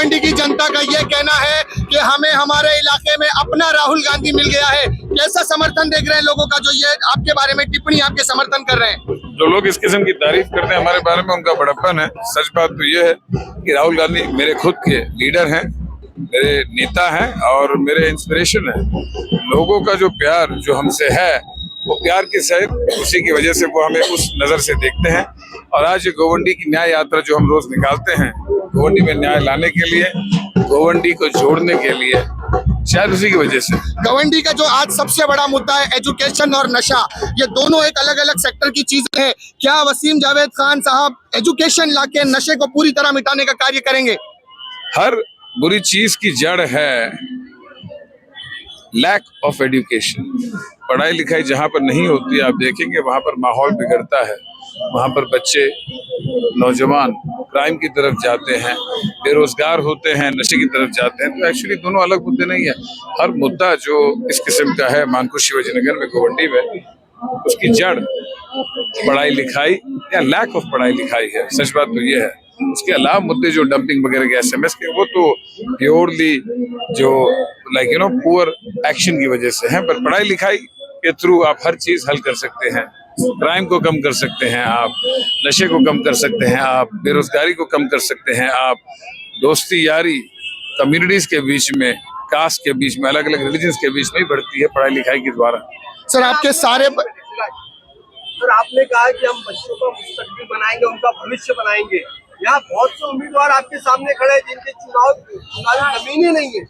गवंडी की जनता का ये कहना है कि हमें हमारे इलाके में अपना राहुल गांधी मिल गया है। कैसा समर्थन देख रहे हैं लोगों का जो ये आपके बारे में टिप्पणी आपके समर्थन कर रहे हैं? जो लोग इस किस्म की तारीफ करते हैं हमारे बारे में, उनका बड़प्पन है। सच बात तो ये है कि राहुल गांधी मेरे खुद के लीडर हैं, मेरे नेता हैं और मेरे इंस्पिरेशन है। लोगों का जो प्यार जो हमसे है वो प्यार के सहित उसी की वजह से वो हमें उस नजर से देखते हैं। और आज ये गोवंडी की न्याय यात्रा जो हम रोज निकालते हैं, गोवंडी में न्याय लाने के लिए, गोवंडी को जोड़ने के लिए, शायद उसी की वजह से। गवंडी का जो आज सबसे बड़ा मुद्दा है एजुकेशन और नशा, ये दोनों एक अलग अलग सेक्टर की चीजें हैं। क्या वसीम जावेद खान साहब एजुकेशन लाके नशे को पूरी तरह मिटाने का कार्य करेंगे? हर बुरी चीज की जड़ है लैक ऑफ एजुकेशन। पढ़ाई लिखाई जहाँ पर नहीं होती, आप देखेंगे वहाँ पर माहौल बिगड़ता है, वहाँ पर बच्चे नौजवान क्राइम की तरफ जाते हैं, बेरोजगार होते हैं, नशे की तरफ जाते हैं। तो एक्चुअली दोनों अलग मुद्दे नहीं है। हर मुद्दा जो इस किस्म का है मानकुश शिवाजी नगर में, गोवंडी में, उसकी जड़ पढ़ाई लिखाई या लैक ऑफ पढ़ाई लिखाई है। सच बात तो ये है। उसके अलावा मुद्दे जो डंपिंग वगैरह के SMS के, वो तो प्योरली जो पुअर एक्शन की वजह से है। पर पढ़ाई लिखाई के थ्रू आप हर चीज हल कर सकते हैं। क्राइम को कम कर सकते हैं आप, नशे को कम कर सकते हैं आप, बेरोजगारी को कम कर सकते हैं आप, दोस्ती यारी कम्युनिटीज के बीच में, कास्ट के बीच में, अलग अलग रिलीजन्स के बीच में ही बढ़ती है पढ़ाई लिखाई के द्वारा। सर आपके सारे सर आपने कहा कि हम बच्चों का मुस्तकबिल बनाएंगे, उनका भविष्य बनाएंगे। यहाँ बहुत से उम्मीदवार आपके सामने खड़े हैं जिनके चुनावी जमीन ही नहीं है,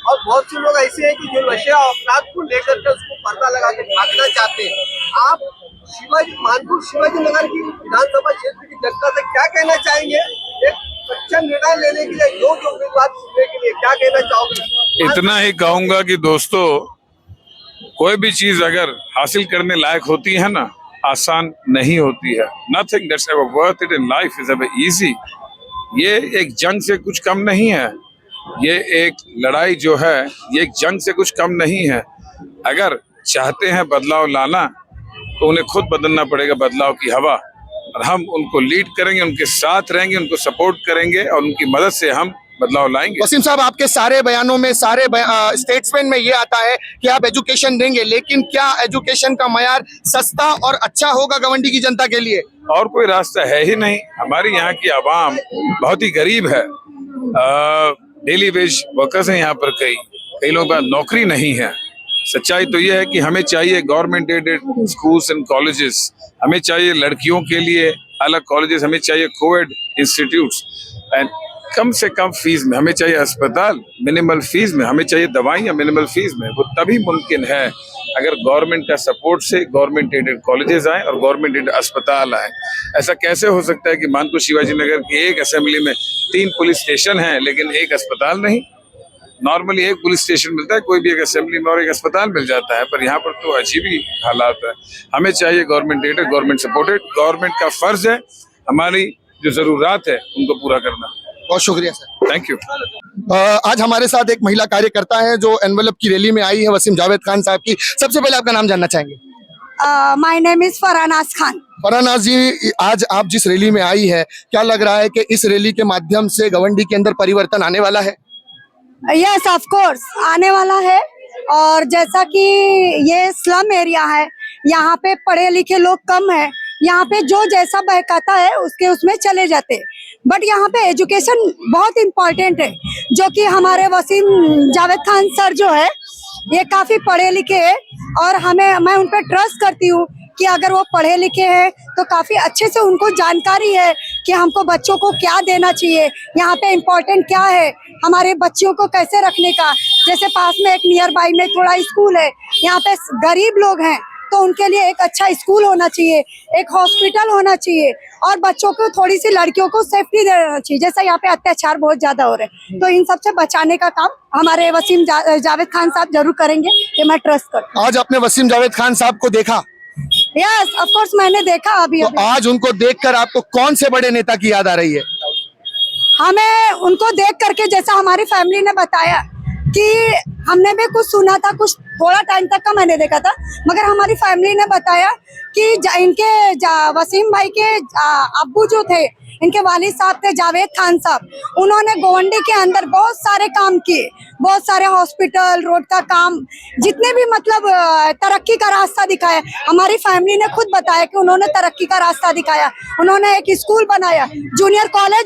और बहुत से लोग ऐसे हैं कि जो नशे और अपराध को लेकर के उसको पर्दा लगा के भागना चाहते हैं। आप मानपुर शिवाजी नगर की विधानसभा क्षेत्र की जनता से क्या कहना चाहेंगे? एक सच्चा निर्णय लेने के लिए योग्य उम्मीदवार चुनने के लिए क्या कहना चाहोगे? इतना ही कहूंगा कि दोस्तों, कोई भी चीज अगर हासिल करने लायक होती है ना, आसान नहीं होती है। Nothing that's ever worth it in life is ever easy. ये एक जंग से कुछ कम नहीं है। ये एक लड़ाई जो है, ये एक जंग से कुछ कम नहीं है। अगर चाहते हैं बदलाव लाना तो उन्हें खुद बदलना पड़ेगा बदलाव की हवा, और हम उनको लीड करेंगे, उनके साथ रहेंगे, उनको सपोर्ट करेंगे और उनकी मदद से हम बदलाव लाएंगे। वसीम साहब, आपके सारे बयानों में, सारे स्टेटमेंट में ये आता है कि आप एजुकेशन देंगे, लेकिन क्या एजुकेशन का मयार सस्ता और अच्छा होगा गवंडी की जनता के लिए? और कोई रास्ता है ही नहीं। हमारी यहाँ की आवाम बहुत ही गरीब है। डेली वेज वर्कर्स हैं यहाँ पर, कई लोगों का नौकरी नहीं है। सच्चाई तो ये है कि हमें चाहिए government aided schools and colleges, हमें चाहिए लड़कियों के लिए अलग कॉलेजेस, हमें चाहिए कोविड इंस्टीट्यूट्स, एंड कम से कम फीस में हमें चाहिए अस्पताल, मिनिमल फीस में हमें चाहिए दवाइयाँ, मिनिमल फीस में। वो तभी मुमकिन है अगर गवर्नमेंट का सपोर्ट से गवर्नमेंट एडेड कॉलेजेस आए और गवर्नमेंट एडेड अस्पताल आए। ऐसा कैसे हो सकता है कि मानपुर शिवाजी नगर की एक असेंबली में 3 पुलिस स्टेशन हैं लेकिन एक अस्पताल नहीं? नॉर्मली एक पुलिस स्टेशन मिलता है कोई भी एक असेंबली में, और एक अस्पताल मिल जाता है, पर यहाँ पर तो अजीब ही हालात है। हमें चाहिए government aided, government supported. Government का फर्ज है हमारी जो जरूरत है उनको पूरा करना। बहुत शुक्रिया सर, थैंक यू। आज हमारे साथ एक महिला कार्यकर्ता है जो एनवेलप की रैली में आई है, वसीम जावेद खान साहब की। सबसे पहले आपका नाम जानना चाहेंगे? My name is Farahnaz Khan. Farahnaz ji, आज आप जिस रैली में आई है, क्या लग रहा है कि इस रैली के माध्यम से गवंडी के अंदर परिवर्तन आने वाला है? यस ऑफ कोर्स आने वाला है। और जैसा कि ये स्लम एरिया है, यहाँ पे पढ़े लिखे लोग कम है, यहाँ पे जो जैसा बहकाता है उसके उसमें चले जाते हैं। बट यहाँ पे एजुकेशन बहुत इम्पोर्टेंट है, जो कि हमारे वसीम जावेद खान सर जो है ये काफी पढ़े लिखे हैं, और मैं उन पर ट्रस्ट करती हूँ कि अगर वो पढ़े लिखे हैं तो काफी अच्छे से उनको जानकारी है कि हमको बच्चों को क्या देना चाहिए, यहाँ पे इम्पोर्टेंट क्या है, हमारे बच्चों को कैसे रखने का। जैसे पास में एक नियर बाई में थोड़ा स्कूल है, यहाँ पे गरीब लोग हैं तो उनके लिए एक अच्छा स्कूल होना चाहिए, एक हॉस्पिटल होना चाहिए, और बच्चों को थोड़ी सी लड़कियों को सेफ्टी देना चाहिए। जैसा यहाँ पे अत्याचार बहुत ज्यादा हो रहे हैं, तो इन सब से बचाने का काम हमारे वसीम जावेद खान साहब जरूर करेंगे, ये मैं ट्रस्ट करती हूँ। आज आपने वसीम जावेद खान साहब को देखा? यस ऑफ कोर्स मैंने देखा अभी। तो आज उनको देखकर आपको कौन से बड़े नेता की याद आ रही है? हमें उनको देख करके, जैसा हमारी फैमिली ने बताया कि हमने भी कुछ सुना था, कुछ थोड़ा टाइम तक का मैंने देखा था, मगर हमारी फैमिली ने बताया कि इनके वसीम भाई के अब्बू जो थे इनके वालिद साहब थे जावेद खान साहब, उन्होंने गोवंडी के अंदर बहुत सारे काम किए, बहुत सारे हॉस्पिटल, रोड का काम, जितने भी मतलब तरक्की का रास्ता दिखाया। हमारी फैमिली ने खुद बताया कि उन्होंने तरक्की का रास्ता दिखाया। उन्होंने एक स्कूल बनाया, जूनियर कॉलेज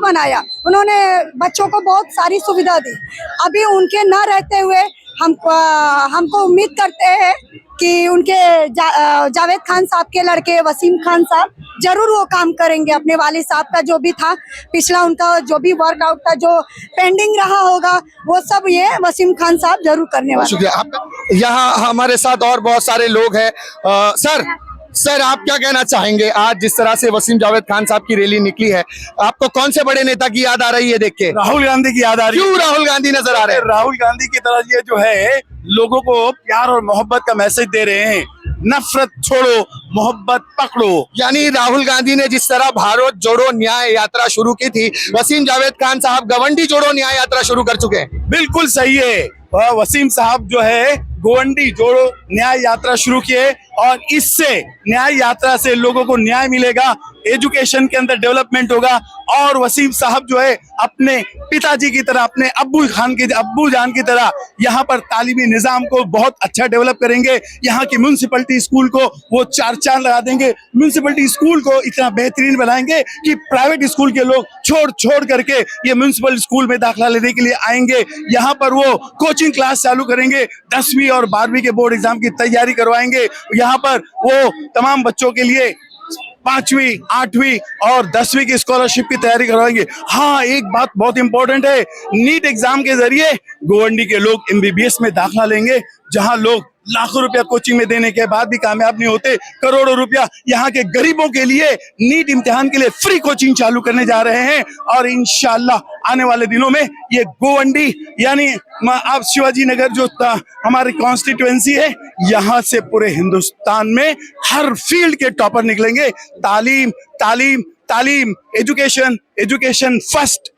बनाया, उन्होंने बच्चों को बहुत सारी सुविधा दी। अभी उनके न रहते हुए हमको उम्मीद करते हैं कि उनके जावेद खान साहब के लड़के वसीम खान साहब जरूर वो काम करेंगे। अपने वालिद साहब का जो भी था पिछला, उनका जो भी वर्कआउट था, जो पेंडिंग रहा होगा, वो सब ये वसीम खान साहब जरूर करने वाले हैं। शुक्रिया आपका। यहाँ हमारे साथ और बहुत सारे लोग हैं। सर आप क्या कहना चाहेंगे? आज जिस तरह से वसीम जावेद खान साहब की रैली निकली है, आपको कौन से बड़े नेता की याद आ रही है देख के? राहुल गांधी की याद आ रही है। क्यों राहुल गांधी नजर आ रहे हैं? राहुल गांधी की तरह ये जो है लोगों को प्यार और मोहब्बत का मैसेज दे रहे हैं। नफरत छोड़ो, मोहब्बत पकड़ो। यानी राहुल गांधी ने जिस तरह भारत जोड़ो न्याय यात्रा शुरू की थी, वसीम जावेद खान साहब गवंडी जोड़ो न्याय यात्रा शुरू कर चुके हैं। बिल्कुल सही है। वसीम साहब जो है गोवंडी जोड़ो न्याय यात्रा शुरू किए और इससे न्याय यात्रा से लोगों को न्याय मिलेगा, एजुकेशन के अंदर डेवलपमेंट होगा और वसीम साहब जो है अपने पिताजी की तरह, अपने अब्बू जान की तरह यहाँ पर तालीमी निजाम को बहुत अच्छा डेवलप करेंगे। यहाँ की म्यूनसिपलिटी स्कूल को वो चार चांद लगा देंगे। म्यूनसिपलिटी स्कूल को इतना बेहतरीन बनाएंगे कि प्राइवेट स्कूल के लोग छोड़ करके ये म्यूनसिपल स्कूल में दाखिला लेने के लिए आएंगे। यहाँ पर वो कोचिंग क्लास चालू करेंगे, 10वीं और 12वीं के बोर्ड एग्जाम की तैयारी करवाएंगे। यहाँ पर वो तमाम बच्चों के लिए 5वीं, 8वीं और 10वीं की स्कॉलरशिप की तैयारी करवाएंगे। हाँ, एक बात बहुत इंपॉर्टेंट है, नीट एग्जाम के जरिए गोवंडी के लोग MBBS में दाखिला लेंगे, जहां लोग लाखों रुपया कोचिंग में देने के बाद भी कामयाब नहीं होते। करोड़ों रुपया यहाँ के गरीबों के लिए नीट इम्तिहान के लिए फ्री कोचिंग चालू करने जा रहे हैं और इंशाल्लाह आने वाले दिनों में ये गोवंडी यानी आप शिवाजी नगर जो हमारी कॉन्स्टिट्यूएंसी है, यहाँ से पूरे हिंदुस्तान में हर फील्ड के टॉपर निकलेंगे। तालीम तालीम तालीम, एजुकेशन फर्स्ट।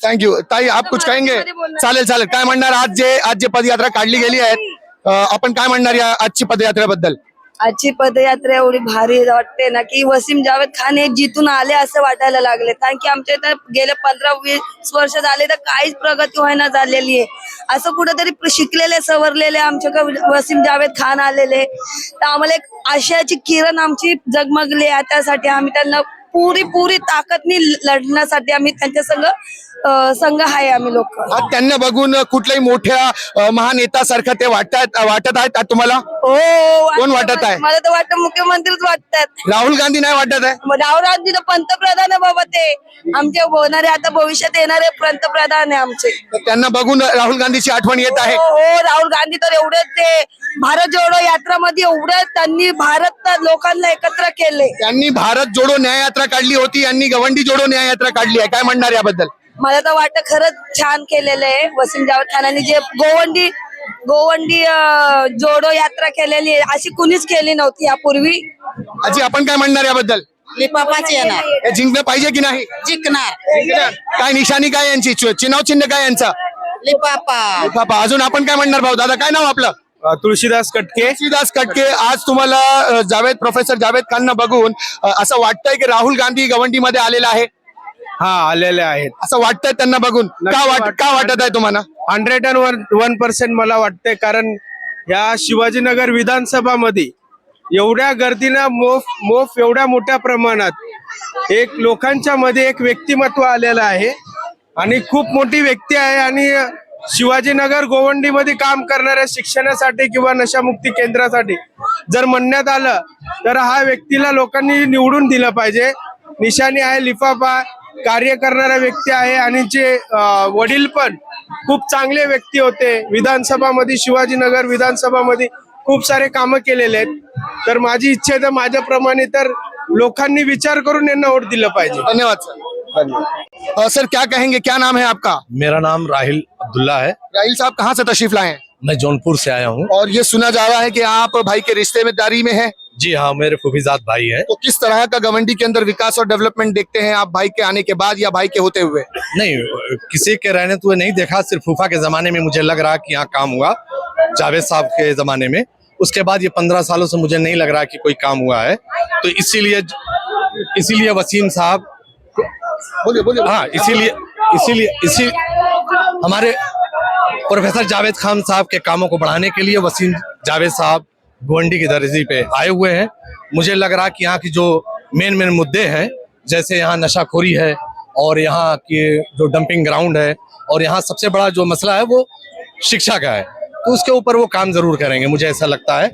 थँक यू ताई, आप कुछ कहेंगे? चालेल काय म्हणणार? आज जे पदयात्रा काढली गेली आहे, आपण काय म्हणणार या आजची पदयात्रेबद्दल? आजची पदयात्रा एवढी भारी वाटते ना की वसीम जावेद खान हे जिथून आले असं वाटायला लागले, कारण की आमच्या इथं गेले 15-20 वर्ष झाले तर काहीच प्रगती व्हायना झालेली आहे। असं कुठेतरी शिकलेले सवरलेले आमच्याकडे वसीम जावेद खान आलेले, तर आम्हाला एक आशयाची किरण आमची जगमगली आहे। त्यासाठी आम्ही त्यांना पुरी ताकदनी लढण्यासाठी आम्ही त्यांच्या संघ आहे आम्ही लोक। आज त्यांना बघून कुठल्याही मोठ्या महानेत्यासारखं ते वाटत आहेत तुम्हाला? हो, कोण वाटत आहे? मला तर वाटतं मुख्यमंत्रीच वाटतात। राहुल गांधी नाही वाटत आहे? राहुल गांधी तर पंतप्रधान आहे बाबा, ते आमचे होणारे आता भविष्यात येणारे पंतप्रधान आहे आमचे। त्यांना बघून राहुल गांधीची आठवण येत आहे? हो, राहुल गांधी तर एवढे ते भारत जोडो यात्रामध्ये एवढे त्यांनी भारत लोकांना एकत्र केले। त्यांनी भारत जोडो न्याय यात्रा काढली होती, यांनी गवंडी जोडो न्याय यात्रा काढली आहे, काय म्हणणार याबद्दल? मला तर वाटतं खरंच छान केलेलं आहे वसीम जावेद खानाने, जे गोवंडी जोडो यात्रा केलेली आहे, अशी कुणीच केली नव्हती यापूर्वी। आजी आपण काय म्हणणार याबद्दल? लिपापाची येणार, हे जिंकलं पाहिजे की नाही? जिंकणार। काय निशाणी काय यांची, चिन्ह चिन्ह काय यांचा? लिपापा। बाबा अजून आपण काय म्हणणार भाऊ? दादा काय नाव आपलं? तुळशीदास कटके। आज तुम्हाला प्रोफेसर जावेद खानना बघून असं वाटतंय की राहुल गांधी गवंडीमध्ये आलेला आहे? हा, आलेले आहेत असं वाटतंय त्यांना बघून? का वाटत आहे तुम्हाला? 101% मला वाटतंय, कारण या शिवाजीनगर विधानसभामध्ये एवढ्या गर्दीनं मोफ एवढ्या मोठ्या प्रमाणात एक लोकांच्या मध्ये एक व्यक्तिमत्व आलेलं आहे आणि खूप मोठी व्यक्ती आहे। आणि शिवाजीनगर गोवंडीमध्ये काम करणाऱ्या शिक्षणासाठी किंवा नशामुक्ती केंद्रासाठी जर म्हणण्यात आलं तर हा व्यक्तीला लोकांनी निवडून दिलं पाहिजे। निशाणी आहे लिफाफा, कार्य करणारा व्यक्ती आहे आणि जे वडील पण खूप चांगले व्यक्ती होते। विधानसभामध्ये, शिवाजीनगर विधानसभामध्ये खूप सारे कामं केलेले आहेत। तर माझी इच्छा आहे तर माझ्याप्रमाणे तर लोकांनी विचार करून यांना वोट दिलं पाहिजे। धन्यवाद सर। सर क्या कहेंगे, क्या नाम है आपका? मेरा नाम राहिल अब्दुल्ला है। राहिल साहब कहाँ से तशरीफ लाए हैं? मैं जौनपुर से आया हूँ। और ये सुना जा रहा है कि आप भाई के रिश्तेदारी में है? जी हाँ, मेरे फूफीजात भाई हैं। तो किस तरह का गवंडी के अंदर विकास और डेवलपमेंट देखते हैं आप भाई के आने के बाद या भाई के होते हुए? नहीं, किसी के रहने तो नहीं देखा, सिर्फ फूफा के जमाने में मुझे लग रहा कि यहाँ काम हुआ, जावेद साहब के जमाने में। उसके बाद ये 15 सालों से मुझे नहीं लग रहा कि कोई काम हुआ है। तो इसीलिए वसीम साहब, बोलिए हाँ, इसीलिए हमारे प्रोफेसर जावेद खान साहब के कामों को बढ़ाने के लिए वसीम जावेद साहब गोवंडी की धरती पे आए हुए हैं। मुझे लग रहा कि यहाँ की जो मेन मुद्दे हैं, जैसे यहाँ नशाखोरी है और यहाँ की जो डंपिंग ग्राउंड है, और यहाँ सबसे बड़ा जो मसला है वो शिक्षा का है, तो उसके ऊपर वो काम जरूर करेंगे, मुझे ऐसा लगता है,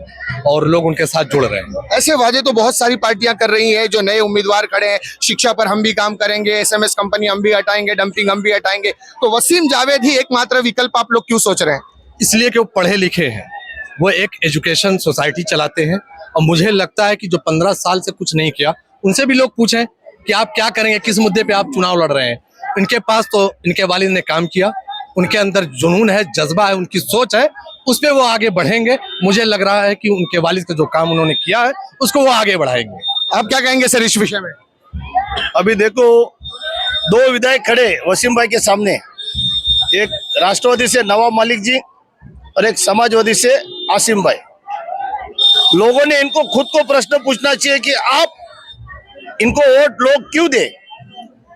और लोग उनके साथ जुड़ रहे हैं। ऐसे वादे तो बहुत सारी पार्टियां कर रही हैं, जो नए उम्मीदवार खड़े हैं, शिक्षा पर हम भी काम करेंगे, एसएमएस कंपनी हम भी हटाएंगे, डंपिंग हम भी हटाएंगे, तो वसीम जावेद ही एकमात्र विकल्प आप लोग क्यों सोच रहे हैं? इसलिए कि वो पढ़े लिखे हैं, वो एक एजुकेशन सोसाइटी चलाते हैं, और मुझे लगता है कि जो 15 साल से कुछ नहीं किया, उनसे भी लोग पूछें कि आप क्या करेंगे, किस मुद्दे पे आप चुनाव लड़ रहे हैं। इनके पास तो इनके वालिद ने काम किया, उनके अंदर जुनून है, जज्बा है, उनकी सोच है, उस पे वो आगे बढ़ेंगे। मुझे लग रहा है कि उनके वालिद का जो काम उन्होंने किया है उसको वो आगे बढ़ाएंगे। आप क्या कहेंगे सर इस विषय में? अभी देखो, 2 विधायक खड़े वसीम भाई के सामने, एक राष्ट्रवादी से नवाब मलिक जी और एक समाजवादी से आसिम भाई। लोगों ने इनको खुद को प्रश्न पूछना चाहिए कि आप इनको वोट लोग क्यों दे,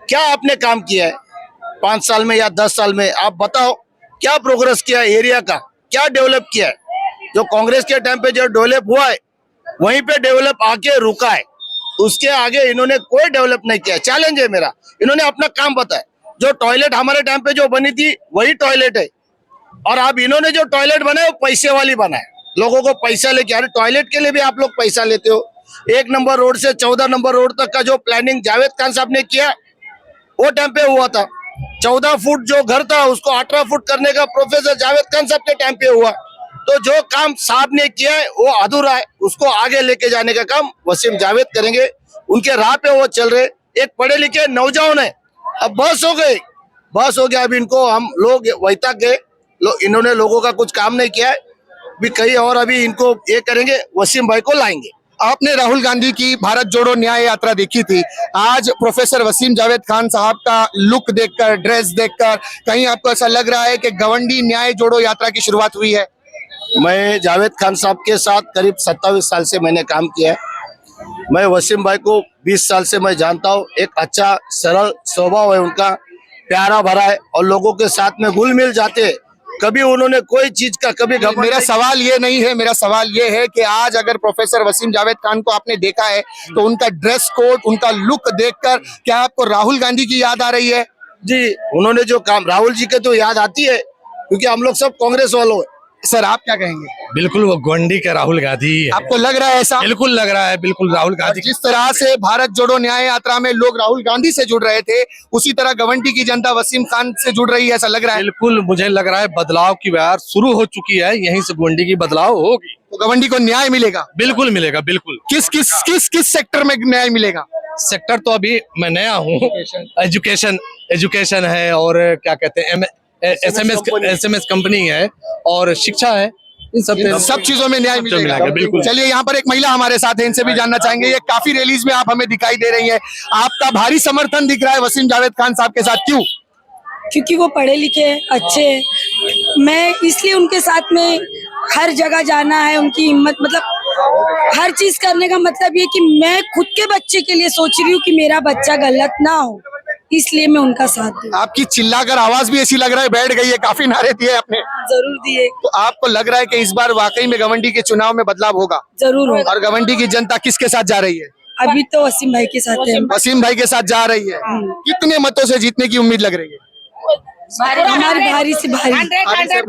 क्या आपने काम किया है 5 साल में या 10 साल में? आप बताओ क्या प्रोग्रेस किया है एरिया का, क्या डेवलप किया है? जो कांग्रेस के टाइम पे जो डेवलप हुआ है वहीं पे डेवलप आके रुका है, उसके आगे इन्होंने कोई डेवलप नहीं किया। चैलेंज है मेरा, इन्होंने अपना काम बताया। जो टॉयलेट हमारे टाइम पे जो बनी थी वही टॉयलेट है, और अब इन्होंने जो टॉयलेट बनाया वो पैसे वाली बनाया, लोगों को पैसा लेके। अरे टॉयलेट के लिए भी आप लोग पैसा लेते हो। 1 नंबर रोड से 14 नंबर रोड तक का जो प्लानिंग जावेद खान साहब ने किया वो टाइम पे हुआ था। 14 फुट जो घर था उसको 18 फुट करने का प्रोफेसर जावेद खान साहब के टाइम पे हुआ। तो जो काम साहब ने किया है वो अधूरा है, उसको आगे लेके जाने का काम वसीम जावेद करेंगे। उनके राह पे वो चल रहे। एक पढ़े लिखे नौजवान है, अब बस हो गया। अभी इनको हम लोग वहीता के इन्होंने लोगों का कुछ काम नहीं किया है, भी कहीं और अभी इनको ये करेंगे, वसीम भाई को लाएंगे। आपने राहुल गांधी की भारत जोड़ो न्याय यात्रा देखी थी, आज प्रोफेसर वसीम जावेद खान साहब का लुक देखकर, ड्रेस देखकर, कहीं आपको ऐसा लग रहा है कि गवंडी न्याय जोड़ो यात्रा की शुरुआत हुई है? मैं जावेद खान साहब के साथ करीब 27 साल से मैंने काम किया है। मैं वसीम भाई को 20 साल से मैं जानता हूँ। एक अच्छा सरल स्वभाव है उनका, प्यारा भरा है, और लोगों के साथ में घुल मिल जाते। कभी उन्होंने कोई चीज का कभी मेरा सवाल ये नहीं है, मेरा सवाल ये है कि आज अगर प्रोफेसर वसीम जावेद खान को आपने देखा है तो उनका ड्रेस कोड, उनका लुक देखकर क्या आपको राहुल गांधी की याद आ रही है? जी, उन्होंने जो काम, राहुल जी के तो याद आती है, क्योंकि हम लोग सब कांग्रेस वालों हैं। सर आप क्या कहेंगे? बिल्कुल वो गोवंडी का राहुल गांधी ही है। आपको लग रहा है ऐसा? बिल्कुल लग रहा है, बिल्कुल राहुल गांधी। जिस तरह से भारत जोड़ो न्याय यात्रा में लोग राहुल गांधी से जुड़ रहे थे, उसी तरह गवंडी की जनता वसीम खान से जुड़ रही है, ऐसा लग रहा है? बिल्कुल, मुझे लग रहा है बदलाव की बयार शुरू हो चुकी है, यहीं से गोवंडी की बदलाव होगी। तो गवंडी को न्याय मिलेगा? बिल्कुल मिलेगा, बिल्कुल। किस सेक्टर में न्याय मिलेगा? सेक्टर तो अभी मैं नया हूँ, एजुकेशन है, और क्या कहते हैं एसएमएस कंपनी है, और शिक्षा है, इन सब चीजों में न्याय मिलेगा। बिल्कुल। चलिए, यहाँ पर एक महिला हमारे साथ है, इनसे भी जानना चाहेंगे। ये काफी रैलीज में आप हमें दिखाई दे रही है, आपका भारी समर्थन दिख रहा है वसीम जावेद खान साहब के साथ, क्यों? क्योंकि वो पढ़े लिखे हैं, अच्छे हैं। मैं इसलिए उनके साथ में हर जगह जाना है। उनकी हिम्मत, मतलब हर चीज करने का मतलब ये कि मैं खुद के बच्चे के लिए सोच रही हूँ कि मेरा बच्चा गलत ना हो, इसलिए मैं उनका साथ दूं। आपकी चिल्लाकर आवाज भी ऐसी लग रहा है बैठ गई है, काफी नारे दिए आपने। जरूर दिए। तो आपको लग रहा है कि इस बार वाकई में गवंडी के चुनाव में बदलाव होगा? जरूर होगा। और गवंडी की जनता किसके साथ जा रही है? अभी तो वसीम भाई के साथ है। वसीम भाई के साथ जा रही है। कितने मतों से जीतने की उम्मीद लग रही है? हमारी भारी से भारी 100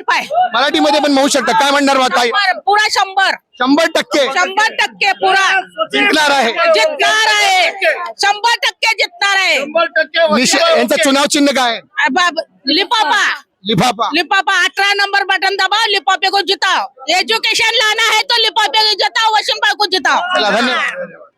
पाय मराठीमध्ये पण म्हणू शकता, काय म्हणणार मग? काय पुरा 100 100% पुरा जिंकणार आहे? 100% जितणार आहे। यांचं चुनाव चिन्ह काय आहे? लिफाफा 18 नंबर बटन दबाओ, लिफाफे को जिताओ। एजुकेशन लाना है तो लिफाफे को जिताओ, वसीम भाई को जिताओ। चला, धन्यवाद।